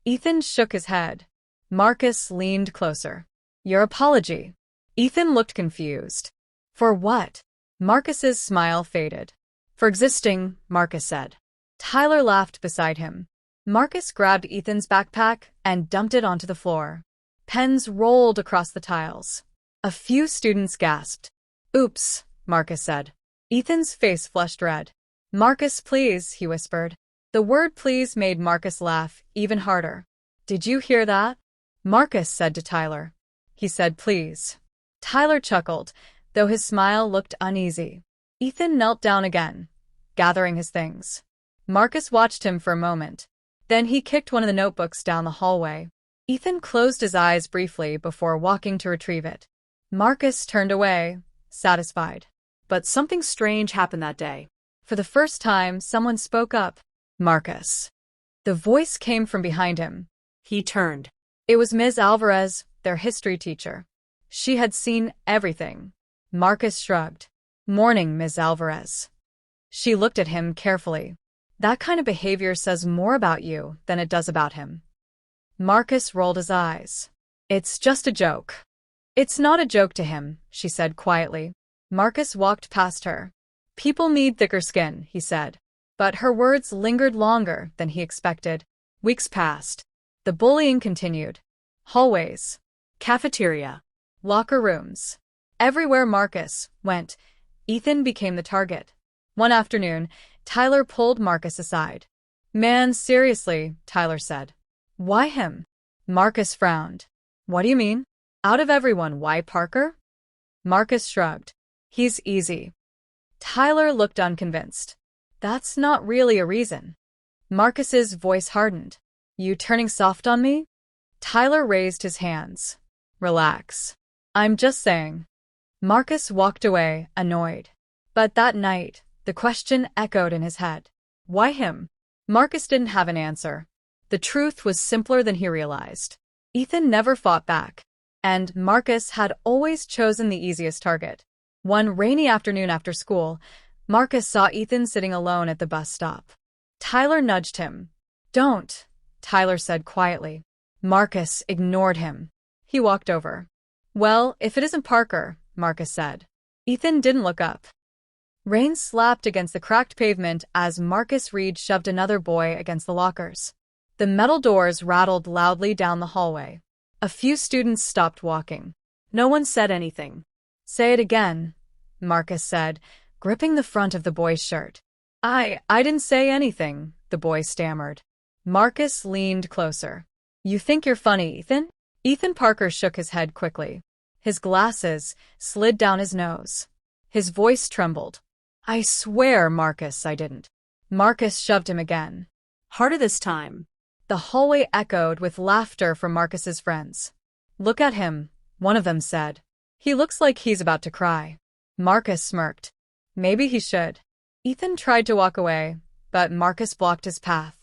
Ethan shook his head. Marcus leaned closer. Your apology. Ethan looked confused. For what? Marcus's smile faded. For existing, Marcus said. Tyler laughed beside him. Marcus grabbed Ethan's backpack and dumped it onto the floor. Pens rolled across the tiles. A few students gasped. Oops, Marcus said. Ethan's face flushed red. Marcus, please, he whispered. The word please made Marcus laugh even harder. Did you hear that? Marcus said to Tyler. He said please. Tyler chuckled, though his smile looked uneasy. Ethan knelt down again, gathering his things. Marcus watched him for a moment. Then he kicked one of the notebooks down the hallway. Ethan closed his eyes briefly before walking to retrieve it. Marcus turned away, satisfied. But something strange happened that day. For the first time, someone spoke up. Marcus. The voice came from behind him. He turned. It was Ms. Alvarez, their history teacher. She had seen everything. Marcus shrugged. Morning, Ms. Alvarez. She looked at him carefully. That kind of behavior says more about you than it does about him. Marcus rolled his eyes. It's just a joke. It's not a joke to him, she said quietly. Marcus walked past her. People need thicker skin, he said. But her words lingered longer than he expected. Weeks passed. The bullying continued. Hallways, cafeteria, locker rooms. Everywhere Marcus went, Ethan became the target. One afternoon, Tyler pulled Marcus aside. Man, seriously, Tyler said. Why him? Marcus frowned. What do you mean? Out of everyone, why Parker? Marcus shrugged. He's easy. Tyler looked unconvinced. That's not really a reason. Marcus's voice hardened. You turning soft on me? Tyler raised his hands. Relax. I'm just saying. Marcus walked away, annoyed. But that night, the question echoed in his head. Why him? Marcus didn't have an answer. The truth was simpler than he realized. Ethan never fought back, and Marcus had always chosen the easiest target. One rainy afternoon after school, Marcus saw Ethan sitting alone at the bus stop. Tyler nudged him. Don't, Tyler said quietly. Marcus ignored him. He walked over. Well, if it isn't Parker, Marcus said. Ethan didn't look up. Rain slapped against the cracked pavement as Marcus Reed shoved another boy against the lockers. The metal doors rattled loudly down the hallway. A few students stopped walking. No one said anything. Say it again, Marcus said, gripping the front of the boy's shirt. I didn't say anything, the boy stammered. Marcus leaned closer. You think you're funny, Ethan? Ethan Parker shook his head quickly. His glasses slid down his nose. His voice trembled. I swear, Marcus, I didn't. Marcus shoved him again. Harder this time. The hallway echoed with laughter from Marcus's friends. Look at him, one of them said. He looks like he's about to cry. Marcus smirked. Maybe he should. Ethan tried to walk away, but Marcus blocked his path.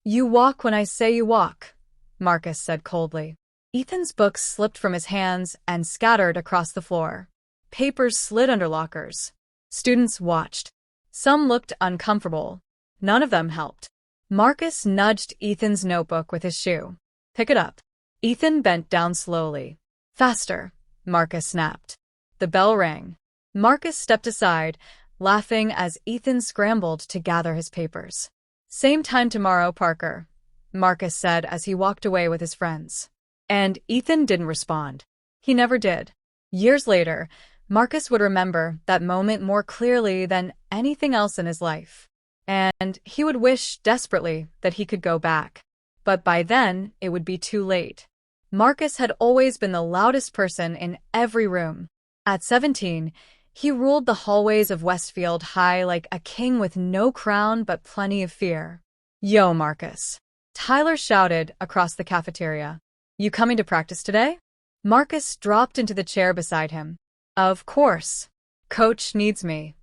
You walk when I say you walk, Marcus said coldly. Ethan's books slipped from his hands and scattered across the floor. Papers slid under lockers. Students watched. Some looked uncomfortable. None of them helped. Marcus nudged Ethan's notebook with his shoe. Pick it up. Ethan bent down slowly. Faster, Marcus snapped. The bell rang. Marcus stepped aside, laughing as Ethan scrambled to gather his papers. Same time tomorrow, Parker, Marcus said as he walked away with his friends. And Ethan didn't respond. He never did. Years later, Marcus would remember that moment more clearly than anything else in his life. And he would wish desperately that he could go back. But by then, it would be too late. Marcus had always been the loudest person in every room. At 17, he ruled the hallways of Westfield High like a king with no crown but plenty of fear. Yo, Marcus. Tyler shouted across the cafeteria. You coming to practice today? Marcus dropped into the chair beside him. Of course. Coach needs me.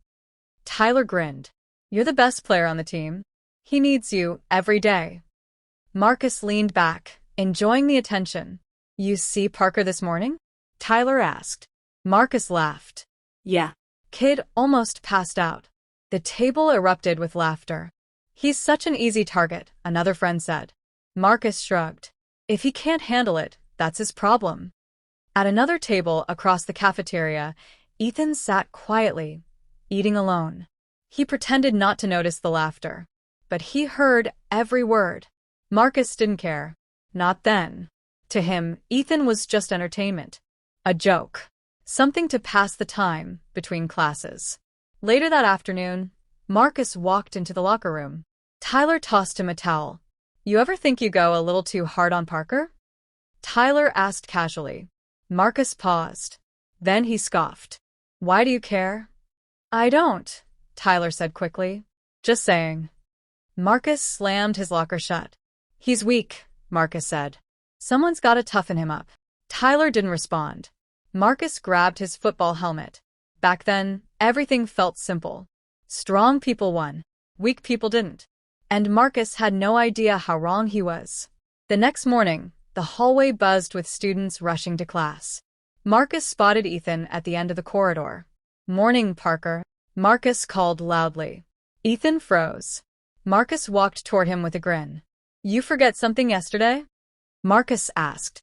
Tyler grinned. You're the best player on the team. He needs you every day. Marcus leaned back, enjoying the attention. You see Parker this morning? Tyler asked. Marcus laughed. Yeah. Kid almost passed out. The table erupted with laughter. He's such an easy target, another friend said. Marcus shrugged. If he can't handle it, that's his problem. At another table across the cafeteria, Ethan sat quietly, eating alone. He pretended not to notice the laughter, but he heard every word. Marcus didn't care. Not then. To him, Ethan was just entertainment. A joke. Something to pass the time between classes. Later that afternoon, Marcus walked into the locker room. Tyler tossed him a towel. You ever think you go a little too hard on Parker? Tyler asked casually. Marcus paused. Then he scoffed. Why do you care? I don't, Tyler said quickly. Just saying. Marcus slammed his locker shut. He's weak, Marcus said. Someone's got to toughen him up. Tyler didn't respond. Marcus grabbed his football helmet. Back then, everything felt simple. Strong people won. Weak people didn't. And Marcus had no idea how wrong he was. The next morning, the hallway buzzed with students rushing to class. Marcus spotted Ethan at the end of the corridor. Morning, Parker, Marcus called loudly. Ethan froze. Marcus walked toward him with a grin. You forget something yesterday? Marcus asked.